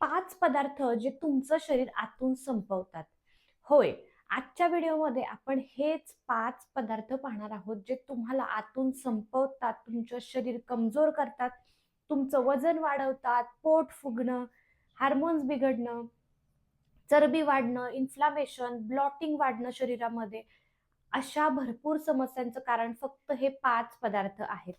5 पदार्थ जे तुमचं शरीर आतून संपवतात. होय, आजच्या व्हिडिओमध्ये आपण हेच 5 पदार्थ पाहणार आहोत, जे तुम्हाला आतून संपवतात, तुमचं शरीर कमजोर करतात, तुमचं वजन वाढवतात, पोट फुगणं, हार्मोन्स बिघडणं, चरबी वाढणं, इन्फ्लामेशन, ब्लॉटिंग वाढणं शरीरामध्ये, अशा भरपूर समस्यांचं कारण फक्त हे 5 पदार्थ आहेत.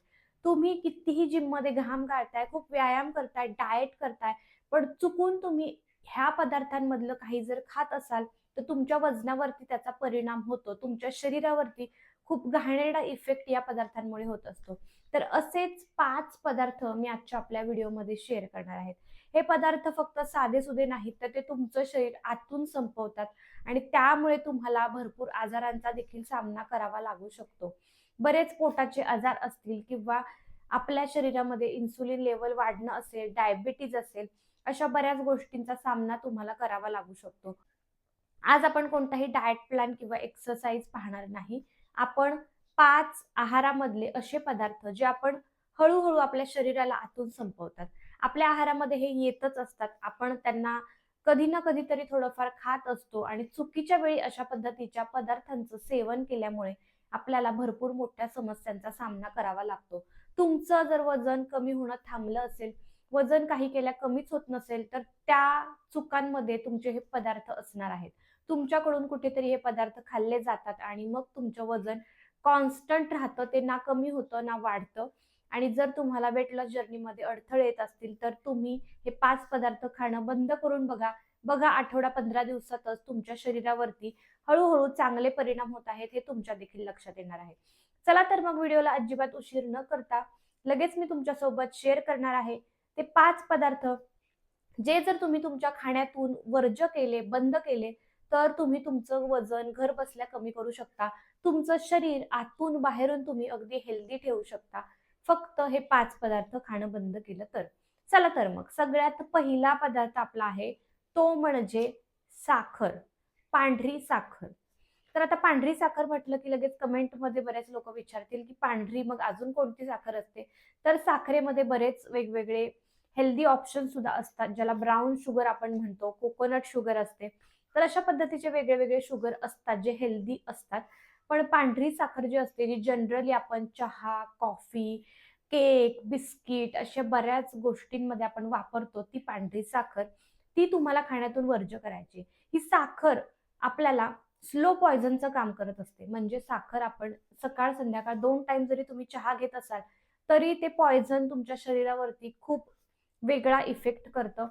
तुम्ही कितीही जिममध्ये घाम गाळताय, खूप व्यायाम करताय, डाएट करताय, पण चुकून तुम्ही ह्या पदार्थांमधलं काही जर खात असाल, तर तुमच्या वजनावरती त्याचा परिणाम होतो. तुमच्या शरीरावरती खूप घाणेरडा इफेक्ट या पदार्थांमुळे होत असतो. तर असेच 5 पदार्थ मी आजच्या आपल्या व्हिडिओमध्ये शेअर करणार आहे. हे पदार्थ फक्त साधेसुधे नाहीत, तर ते तुमचं शरीर आतून संपवतात आणि त्यामुळे तुम्हाला भरपूर आजारांचा देखील सामना करावा लागू शकतो. बरेच पोटाचे आजार असतील किंवा आपल्या शरीरामध्ये इन्सुलिन लेव्हल वाढणं असेल, डायबिटीज असेल, अशा बऱ्याच गोष्टींचा सामना तुम्हाला करावा लागू शकतो. आज आपण कोणताही डाएट प्लॅन किंवा एक्सरसाइज पाहणार नाही. आपण 5 आहारामधले असे पदार्थ जे आपण हळू आपल्या शरीराला आतून संपवतात. आपल्या आहारामध्ये हे येतच असतात. आपण त्यांना कधी ना कधीतरी थोडंफार खात असतो आणि चुकीच्या वेळी अशा पद्धतीच्या पदार्थांचं सेवन केल्यामुळे आपल्याला भरपूर मोठ्या समस्यांचा सामना करावा लागतो. तुमचं जर वजन कमी होणं थांबलं असेल, वजन काही केल्या कमीच होत नसेल, तर त्या चुकांमध्ये तुमचे हे पदार्थ असणार आहेत. तुमच्याकडून कुठेतरी हे पदार्थ खाल्ले जातात आणि मग तुमचं वजन कॉन्स्टंट राहतं, ते ना कमी होतं ना वाढतं. आणि जर तुम्हाला वेट लॉस जर्नीमध्ये अडथळे येत असतील, तर तुम्ही हे 5 पदार्थ खाणं बंद करून बघा. बघा आठवडा 15 दिवसातच तुमच्या शरीरावरती हळू चांगले परिणाम होत आहेत, हे तुमच्या देखील लक्षात येणार आहे. चला तर मग व्हिडिओला अजिबात उशीर न करता लगेच मी तुमच्यासोबत शेअर करणार आहे ते 5 पदार्थ, जे जर तुम्ही तुमच्या खाण्यातून वर्ज्य केले, बंद केले, तर तुम्ही तुमचं वजन घरबसल्या कमी करू शकता. तुमचं शरीर आतून बाहेरून तुम्ही अगदी हेल्दी ठेवू शकता. फक्त हे 5 पदार्थ खाणं बंद केलं तर. चला तर मग सगळ्यात पहिला पदार्थ आपला आहे, तो म्हणजे साखर, पांढरी साखर. तर आता पांढरी साखर म्हटलं की लगेच कमेंटमध्ये बरेच लोकं विचारतील, की पांढरी मग अजून कोणती साखर असते? तर साखरेमध्ये बरेच वेगवेगळे हेल्दी ऑप्शन सुद्धा असतात, ज्याला ब्राउन शुगर आपण म्हणतो, कोकोनट शुगर असते. तर अशा पद्धतीचे वेगळे शुगर असतात जे हेल्दी असतात. पण पांढरी साखर जी असते, जी जनरली आपण चहा, कॉफी, केक, बिस्किट अशा बऱ्याच गोष्टींमध्ये आपण वापरतो, ती पांढरी साखर, ती तुम्हाला खाण्यातून वर्ज्य करायची. ही साखर आपल्याला स्लो पॉइझनचं काम करत असते. म्हणजे साखर आपण सकाळ संध्याकाळ 2 टाईम जरी तुम्ही चहा घेत असाल, तरी ते पॉइझन तुमच्या शरीरावरती खूप वेगळा इफेक्ट करतं.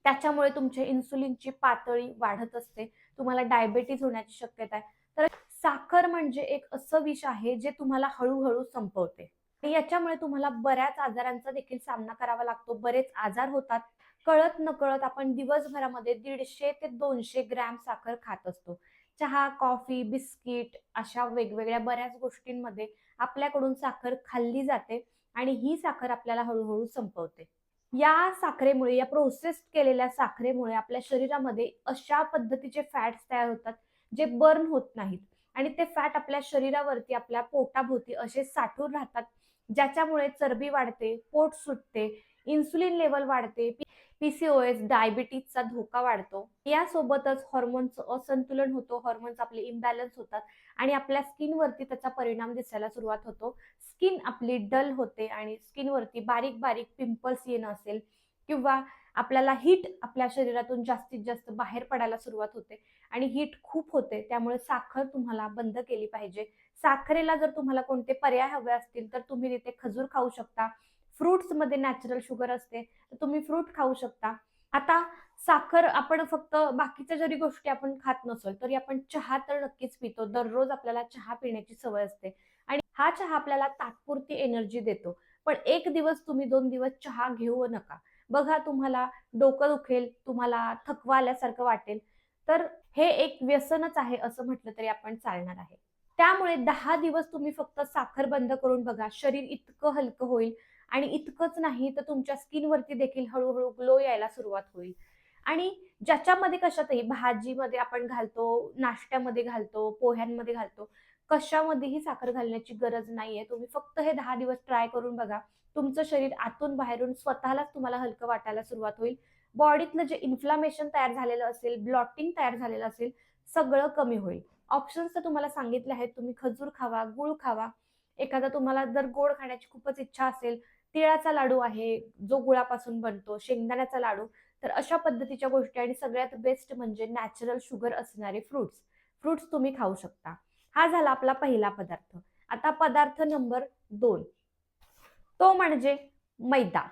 त्याच्यामुळे तुमच्या इन्सुलिनची पातळी वाढत असते. तुम्हाला डायबिटीज होण्याची शक्यता आहे. तर साखर म्हणजे एक असं विष आहे, जे तुम्हाला हळू संपवते. आणि याच्यामुळे तुम्हाला बऱ्याच आजारांचा देखील सामना करावा लागतो. बरेच आजार होतात. कळत-नकळत आपण दिवसभरामध्ये 150 ते 200 ग्रॅम साखर खात असतो. चहा, कॉफी, बिस्किट अशा वेगवेगळ्या बऱ्याच गोष्टींमध्ये आपल्याकडून साखर खाल्ली जाते आणि ही साखर आपल्याला हळू संपवते. या साखरेमुळे, या प्रोसेस्ड केलेल्या साखरेमुळे आपल्या शरीरामध्ये अशा पद्धतीचे फॅट्स तयार होतात, जे बर्न होत नाहीत आणि ते फॅट आपल्या शरीरावरती, आपल्या पोटाभोवती असे साठून राहतात, ज्याच्यामुळे चरबी वाढते, पोट सुटते, इन्सुलिन लेव्हल वाढते, पीसीओएस, डायबिटीजचा धोका वाढतो. यासोबतच हॉर्मोनचं असंतुलन होतं, हॉर्मोन्स आपले इम्बॅलन्स होतात आणि आपल्या स्किनवरती त्याचा परिणाम दिसायला सुरुवात होतो. स्किन आपली डल होते आणि स्किनवरती बारीक पिंपल्स येणं असेल किंवा आपल्याला हीट आपल्या शरीरातून जास्तीत जास्त बाहेर पडायला सुरुवात होते आणि हीट खूप होते. त्यामुळे साखर तुम्हाला बंद केली पाहिजे. साखरेला जर तुम्हाला कोणते पर्याय हवे असतील, तर तुम्ही तिथे खजूर खाऊ शकता. फ्रुट्समध्ये नॅचरल शुगर असते, तर तुम्ही फ्रूट खाऊ शकता. आता साखर आपण फक्त बाकीच्या जरी गोष्टी आपण खात नसेल, तरी आपण चहा तर नक्कीच पितो. दररोज आपल्याला चहा पिण्याची सवय असते आणि हा चहा आपल्याला तात्पुरती एनर्जी देतो. पण 1 दिवस तुम्ही 2 दिवस चहा घेऊ नका. बघा तुम्हाला डोकं दुखेल, तुम्हाला थकवा आल्यासारखं वाटेल. तर हे एक व्यसनच आहे असं म्हटलं तरी आपण चालणार आहे. त्यामुळे 10 दिवस तुम्ही फक्त साखर बंद करून बघा. शरीर इतकं हलकं होईल आणि इतकंच नाही तर तुमच्या स्किनवरती देखील हळू ग्लो यायला सुरुवात होईल. आणि ज्याच्यामध्ये कशातही भाजीमध्ये आपण घालतो, नाश्त्यामध्ये घालतो, पोह्यांमध्ये घालतो, कशामध्येही साखर घालण्याची गरज नाहीये. तुम्ही फक्त हे 10 दिवस ट्राय करून बघा. तुमचं शरीर आतून बाहेरून स्वतःलाच तुम्हाला हलकं वाटायला सुरुवात होईल. बॉडीतलं जे इन्फ्लामेशन तयार झालेलं असेल, ब्लॉटिंग तयार झालेलं असेल, सगळं कमी होईल. ऑप्शन्स तर तुम्हाला सांगितले आहेत. तुम्ही खजूर खावा, गूळ खावा. एखादा तुम्हाला जर गोड खाण्याची खूपच इच्छा असेल, तिळाचा लाडू आहे, जो गुळापासून बनतो, शेंगदाण्याचा लाडू, तर अशा पद्धतीच्या गोष्टी आणि सगळ्यात बेस्ट म्हणजे नॅचरल शुगर असणारे फ्रुट्स. फ्रुट्स तुम्ही खाऊ शकता. हा झाला आपला पहिला पदार्थ. आता पदार्थ नंबर 2, तो म्हणजे मैदा.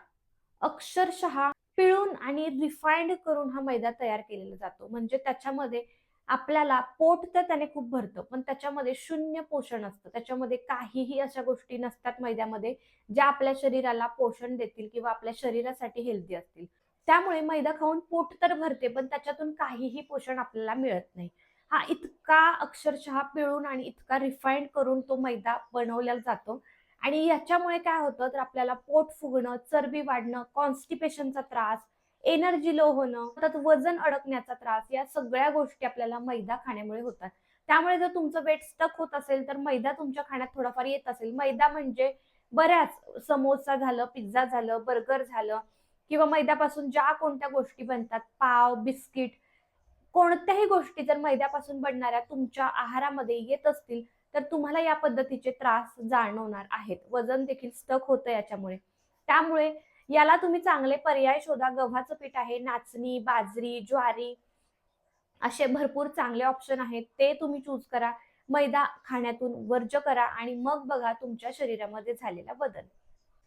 अक्षरशः पिळून आणि रिफाइंड करून हा मैदा तयार केलेला जातो. म्हणजे त्याच्यामध्ये आपल्याला पोट तर त्याने खूप भरतं, पण त्याच्यामध्ये शून्य पोषण असतं. त्याच्यामध्ये काहीही अशा गोष्टी नसतात मैद्यामध्ये, ज्या आपल्या शरीराला पोषण देतील किंवा आपल्या शरीरासाठी हेल्दी असतील. त्यामुळे मैदा खाऊन पोट तर भरते, पण त्याच्यातून काहीही पोषण आपल्याला मिळत नाही. हा इतका अक्षरशः पिळून आणि इतका रिफाइंड करून तो मैदा बनवला जातो आणि याच्यामुळे काय होतं तर आपल्याला पोट फुगणं, चरबी वाढणं, कॉन्स्टिपेशनचा त्रास, एनर्जी लो होणं, त्यात वजन अडकण्याचा त्रास, या सगळ्या गोष्टी आपल्याला मैदा खाण्यामुळे होतात. त्यामुळे जर तुमचं वेट स्टक होत असेल तर मैदा तुमच्या खाण्यात थोडाफार येत असेल. मैदा म्हणजे बऱ्याच समोसा झालं, पिझ्झा झालं, बर्गर झालं किंवा मैद्यापासून ज्या कोणत्या गोष्टी बनतात, पाव, बिस्किट, कोणत्याही गोष्टी जर मैद्यापासून बनणाऱ्या तुमच्या आहारामध्ये येत असतील तर तुम्हाला या पद्धतीचे त्रास जाणवणार आहेत. वजन देखील स्टक होतं याच्यामुळे. त्यामुळे याला तुम्ही चांगले पर्याय शोधा. गव्हाचं पीठ आहे, नाचणी, बाजरी, ज्वारी असे भरपूर चांगले ऑप्शन आहेत. ते तुम्ही चूज करा. मैदा खाण्यातून वर्ज्य करा आणि मग बघा तुमच्या शरीरामध्ये झालेला बदल.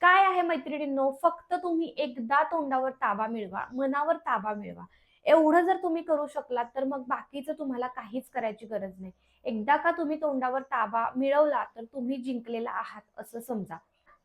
काय आहे मैत्रिणींनो, फक्त तुम्ही एकदा तोंडावर ताबा मिळवा, मनावर ताबा मिळवा. एवढं जर तुम्ही करू शकलात तर मग बाकीचं तुम्हाला काहीच करायची गरज नाही. एकदा का तुम्ही तोंडावर ताबा मिळवला तर तुम्ही जिंकलेला आहात असं समजा.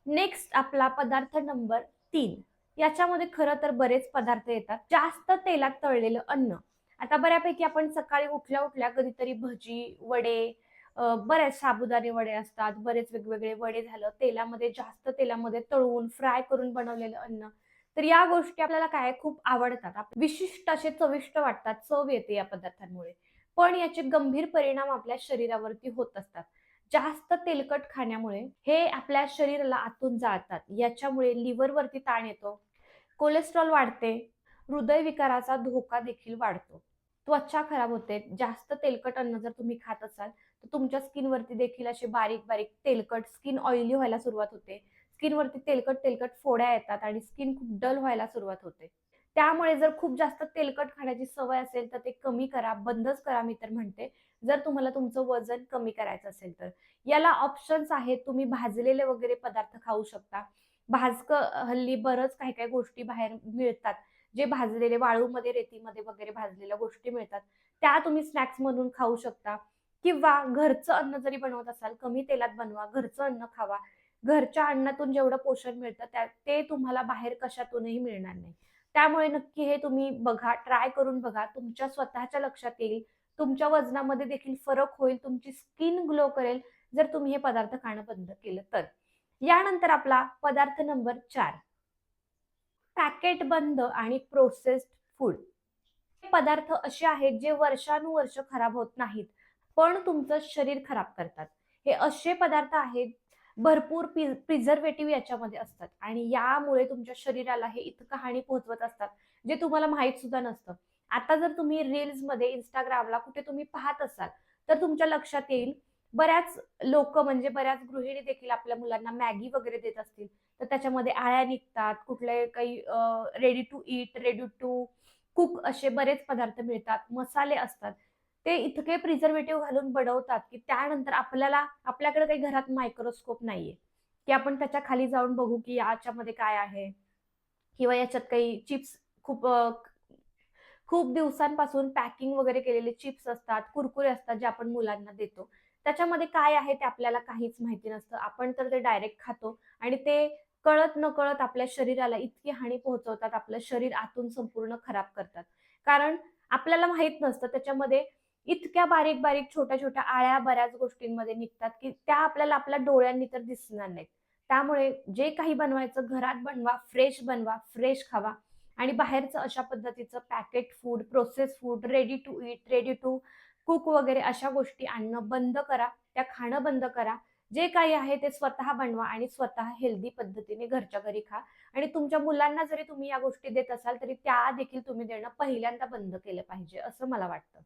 नेक्स्ट आपला पदार्थ नंबर 3. याच्यामध्ये खरं तर बरेच पदार्थ येतात. जास्त तेलात तळलेलं अन्न. आता बऱ्यापैकी आपण सकाळी उठल्या उठल्या कधीतरी भजी, वडे, बरेच साबुदाणे वडे असतात, बरेच वेगवेगळे वडे झालं, तेलामध्ये जास्त तेलामध्ये तळून फ्राय करून बनवलेलं अन्न. तर या गोष्टी आपल्याला काय खूप आवडतात. विशिष्ट असे चविष्ट वाटतात, चव येते या पदार्थांमुळे. पण याचे गंभीर परिणाम आपल्या शरीरावरती होत असतात. जास्त तेलकट खाण्यामुळे हे आपल्या शरीराला आतून जाळतात. याच्यामुळे लिव्हरवरती ताण येतो, कोलेस्ट्रॉल वाढते, हृदयविकाराचा धोका देखील वाढतो. त्वचा खराब होते. जास्त तेलकट अन्न जर तुम्ही खात असाल तर तुमच्या स्किनवरती देखील असे बारीक बारीक तेलकट स्किन ऑइली व्हायला सुरुवात होते. स्किनवरती तेलकट तेलकट फोड्या येतात आणि स्किन खूप डल व्हायला सुरुवात होते. त्यामुळे जर खूप जास्त तेलकट खाण्याची सवय असेल तर ते कमी करा, बंदच करा मी तर म्हणते. जर तुम्हाला तुमचं वजन कमी करायचं असेल तर. याला ऑप्शन्स आहेत. तुम्ही भाजलेले वगैरे पदार्थ खाऊ शकता. भाजकं हल्ली बरंच काही काही गोष्टी बाहेर मिळतात. जे भाजलेले वाळूमध्ये, रेतीमध्ये वगैरे भाजलेल्या गोष्टी मिळतात. त्या तुम्ही स्नॅक्स म्हणून खाऊ शकता किंवा घरचं अन्न जरी बनवत असाल, कमी तेलात बनवा, घरचं अन्न खावा. घरच्या अन्नातून जेवढं पोषण मिळतं ते तुम्हाला बाहेर कशातूनही मिळणार नाही. त्यामुळे नक्की हे तुम्ही बघा, ट्राय करून बघा. तुमच्या स्वतःच्या लक्षात येईल. तुमच्या वजनामध्ये देखील फरक होईल. तुमची स्किन ग्लो करेल जर तुम्ही हे पदार्थ खाणं बंद केलं तर. यानंतर आपला पदार्थ नंबर 4, पॅकेट बंद आणि प्रोसेस्ड फूड. हे पदार्थ असे आहेत जे वर्षानुवर्ष खराब होत नाहीत, पण तुमचं शरीर खराब करतात. हे असे पदार्थ आहेत, भरपूर प्रिझर्वेटिव्ह याच्यामध्ये असतात आणि यामुळे तुमच्या शरीराला हे इतकं हानी पोहोचवत असतात, जे तुम्हाला माहित सुद्धा नसतं. आता जर तुम्ही रील्समध्ये, Instagramला कुठे तुम्ही पाहत असाल, तर तुमच्या लक्षात येईल बऱ्याच लोकं म्हणजे बऱ्याच गृहिणी देखील आपल्या मुलांना मॅगी वगैरे देत असतील, तर त्याच्यामध्ये आळ्या निघतात, कुठले काही ready to eat, ready to cook असे बरेच पदार्थ मिळतात, मसाले असतात. ते इतके प्रिझर्वेटिव्ह घालून बनवतात, की त्यानंतर आपल्याकडे काही घरात मायक्रोस्कोप नाहीये, की आपण त्याच्या खाली जाऊन बघू, की याच्यामध्ये काय आहे किंवा याच्यात काही चिप्स खूप खूप दिवसांपासून पॅकिंग वगैरे केलेले चिप्स असतात, कुरकुरे असतात, जे आपण मुलांना देतो. त्याच्यामध्ये काय आहे ते आपल्याला काहीच माहिती नसतं. आपण तर ते डायरेक्ट खातो आणि ते कळत-नकळत आपल्या शरीराला इतकी हानी पोहोचवतात, आपलं शरीर आतून संपूर्ण खराब करतात. कारण आपल्याला माहीत नसतं त्याच्यामध्ये इतक्या बारीक-बारीक, छोट्या-छोट्या आळ्या बऱ्याच गोष्टींमध्ये निघतात, की त्या आपल्याला आपल्या डोळ्यांनी तर दिसणार नाहीत. त्यामुळे जे काही बनवायचं घरात बनवा, फ्रेश खावा आणि बाहेरचं अशा पद्धतीचं packet food, process food, ready to eat, ready to cook वगैरे अशा गोष्टी आणणं बंद करा. त्या खाणं बंद करा. जे काही आहे ते स्वतः बनवा आणि स्वतः हेल्दी पद्धतीने घरच्या घरी खा. आणि तुमच्या मुलांना जरी तुम्ही या गोष्टी देत असाल तरी त्या देखील तुम्ही देणं पहिल्यांदा बंद केलं पाहिजे असं मला वाटतं.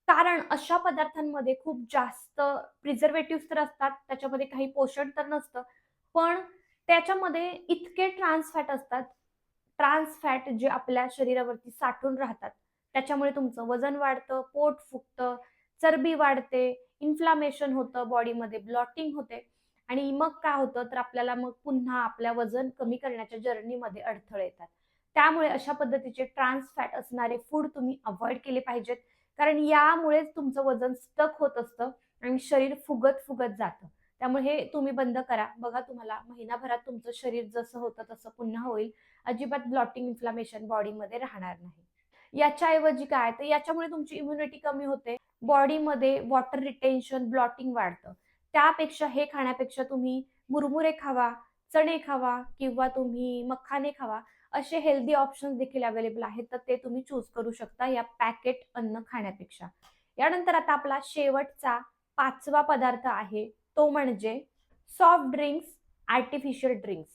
कारण अशा पदार्थांमध्ये खूप जास्त प्रिझर्वेटिव्ह तर असतात, त्याच्यामध्ये काही पोषण तर नसतं, पण त्याच्यामध्ये इतके ट्रान्स फॅट असतात, ट्रान्स फॅट जे आपल्या शरीरावरती साठून राहतात. त्याच्यामुळे तुमचं वजन वाढतं, पोट फुगतं, चरबी वाढते, इन्फ्लामेशन होतं बॉडीमध्ये, ब्लॉटिंग होते आणि मग काय होतं तर आपल्याला मग पुन्हा आपल्या वजन कमी करण्याच्या जर्नीमध्ये अडथळे येतात. त्यामुळे अशा पद्धतीचे ट्रान्स फॅट असणारे फूड तुम्ही अव्हॉइड केले पाहिजेत. कारण यामुळेच तुमचं वजन स्टक होत असतं आणि शरीर फुगत फुगत जातं. त्यामुळे हे तुम्ही बंद करा. बघा तुम्हाला महिनाभरात तुमचं शरीर जसं होतं तसं पुन्हा होईल. अजिबात ब्लॉटिंग, इन्फ्लामेशन बॉडीमध्ये राहणार नाही. याच्याऐवजी काय तर याच्यामुळे तुमची इम्युनिटी कमी होते. बॉडीमध्ये वॉटर रिटेन्शन, ब्लॉटिंग वाढतं. त्यापेक्षा हे खाण्यापेक्षा तुम्ही मुरमुरे खावा, चणे खावा किंवा तुम्ही मखाने खावा. असे हेल्दी ऑप्शन्स देखील अवेलेबल आहेत, तर ते तुम्ही चूज करू शकता या पॅकेट अन्न खाण्यापेक्षा. यानंतर आता आपला शेवटचा 5वा पदार्थ आहे, तो म्हणजे सॉफ्ट ड्रिंक्स, आर्टिफिशियल ड्रिंक्स.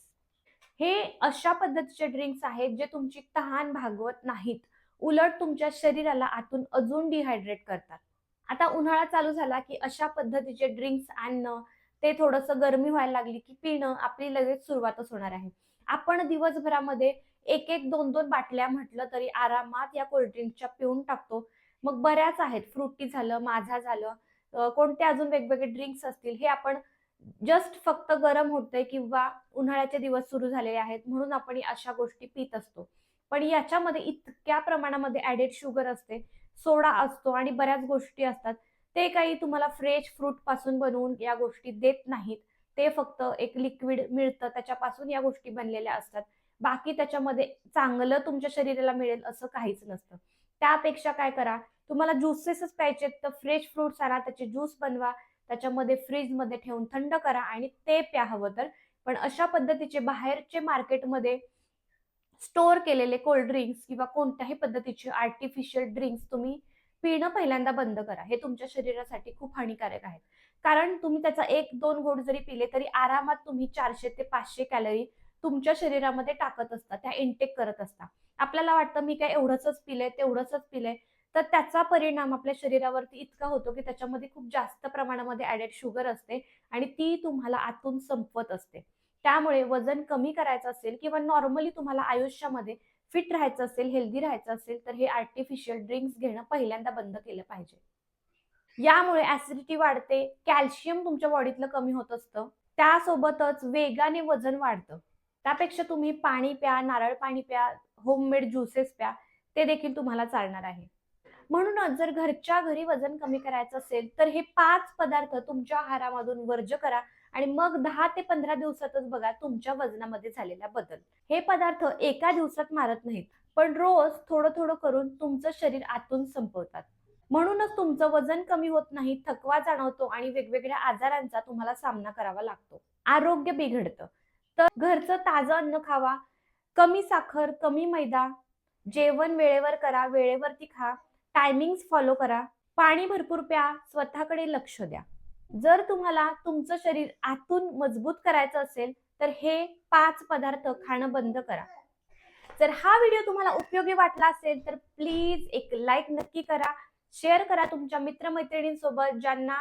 हे अशा पद्धतीचे ड्रिंक्स आहेत जे तुमची तहान भागवत नाहीत. उलट तुमच्या शरीराला आतून अजून डिहायड्रेट करतात. आता उन्हाळा चालू झाला की अशा पद्धतीचे ड्रिंक्स आणणं, ते थोडंसं गरमी व्हायला लागली की पिणं आपली लगेच सुरुवातच होणार आहे. आपण दिवसभरामध्ये 1-1, 2-2 बाटल्या म्हटलं तरी आरामात या कोल्डड्रिंकच्या पिऊन टाकतो. मग बऱ्याच आहेत, फ्रुटी झालं, माझा झालं, कोणते अजून वेगवेगळे ड्रिंक्स असतील, हे आपण जस्ट फक्त गरम होतंय किंवा उन्हाळ्याचे दिवस सुरू झालेले आहेत म्हणून आपण अशा गोष्टी पित असतो. पण याच्यामध्ये इतक्या प्रमाणामध्ये ॲडेड शुगर असते, सोडा असतो आणि बऱ्याच गोष्टी असतात. ते काही तुम्हाला फ्रेश फ्रूट पासून बनवून या गोष्टी देत नाहीत. ते फक्त एक लिक्विड मिळतं त्याच्यापासून या गोष्टी बनलेल्या असतात. बाकी त्याच्यामध्ये चांगलं तुमच्या शरीराला मिळेल असं काहीच नसतं. त्यापेक्षा काय करा, तुम्हाला ज्युसेसच प्यायचे तर फ्रेश फ्रुट्स आणा, त्याचे ज्यूस बनवा, त्याच्यामध्ये फ्रीजमध्ये ठेवून थंड करा आणि ते प्या हवं तर. पण अशा पद्धतीचे बाहेरचे मार्केटमध्ये स्टोअर केलेले कोल्ड ड्रिंक्स किंवा कोणत्याही पद्धतीचे आर्टिफिशियल ड्रिंक्स तुम्ही पिणं पहिल्यांदा बंद करा. हे तुमच्या शरीरासाठी खूप हानिकारक आहे. कारण तुम्ही त्याचा 1-2 घोट जरी पिले तरी आरामात तुम्ही 400 ते 500 कॅलरी तुमच्या शरीरामध्ये टाकत असता, त्या इनटेक करत असता. आपल्याला वाटतं मी काय एवढंच पिलंय, तेवढंच पिलंय, तर त्याचा परिणाम आपल्या शरीरावरती इतका होतो की त्याच्यामध्ये खूप जास्त प्रमाणामध्ये ॲडेड शुगर असते आणि ती तुम्हाला आतून संपवत असते. त्यामुळे वजन कमी करायचं असेल किंवा नॉर्मली तुम्हाला आयुष्यामध्ये फिट राहायचं असेल, हेल्दी राहायचं असेल, तर हे आर्टिफिशियल ड्रिंक्स घेणं पहिल्यांदा बंद केलं पाहिजे. यामुळे ऍसिडिटी वाढते, कॅल्शियम तुमच्या बॉडीतलं कमी होत असतं. त्यासोबतच वेगाने वजन वाढतं. त्यापेक्षा तुम्ही पाणी प्या, नारळ पाणी प्या, होममेड ज्युसेस प्या, ते देखील तुम्हाला चालणार आहे. म्हणूनच जर घरच्या घरी वजन कमी करायचं असेल तर हे 5 पदार्थ तुमच्या आहारामधून वर्ज्य करा आणि मग 10 ते 15 दिवसातच बघा तुमच्या वजनामध्ये झालेला बदल. हे पदार्थ एका दिवसात मारत नाहीत, पण रोज थोडं थोडं करून तुमचं शरीर आतून संपवतात. म्हणूनच तुमचं वजन कमी होत नाही, थकवा जाणवतो आणि वेगवेगळ्या आजारांचा तुम्हाला सामना करावा लागतो. आरोग्य बिघडतं. तर घरचं ताजं अन्न खावा, कमी साखर, कमी मैदा, जेवण वेळेवर करा, वेळेवरती खा, टायमिंग्स फॉलो करा, पाणी भरपूर प्या, स्वतःकडे लक्ष द्या. जर तुम्हाला तुमचं शरीर आतून मजबूत करायचं असेल तर हे 5 पदार्थ खाणं बंद करा. जर हा व्हिडिओ तुम्हाला उपयोगी वाटला असेल तर प्लीज एक लाईक नक्की करा, शेअर करा तुमच्या मित्रमैत्रिणींसोबत ज्यांना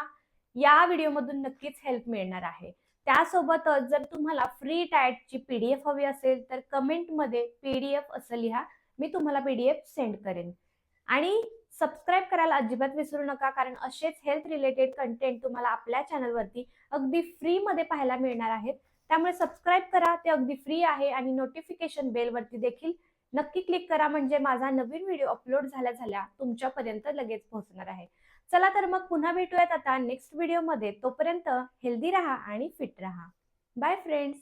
या व्हिडिओमधून नक्कीच हेल्प मिळणार आहे. त्यासोबतच जर तुम्हाला फ्री डाएटची पीडीएफ हवी असेल तर कमेंटमध्ये पीडीएफ असं लिहा, मी तुम्हाला पीडीएफ सेंड करेन. आणि सबस्क्राईब करायला अजिबात विसरू नका, कारण असेच हेल्थ रिलेटेड कंटेंट तुम्हाला आपल्या चॅनलवरती अगदी फ्रीमध्ये पाहायला मिळणार आहेत. त्यामुळे सबस्क्राईब करा, ते अगदी फ्री आहे आणि नोटिफिकेशन बेलवरती देखील नक्की क्लिक करा, म्हणजे माझा नवीन व्हिडिओ अपलोड झाल्या झाल्या तुमच्यापर्यंत लगेच पोहोचणार आहे. चला तर मग पुन्हा भेटूयात आता नेक्स्ट व्हिडिओमध्ये. तोपर्यंत हेल्दी राहा आणि फिट राहा. Bye friends.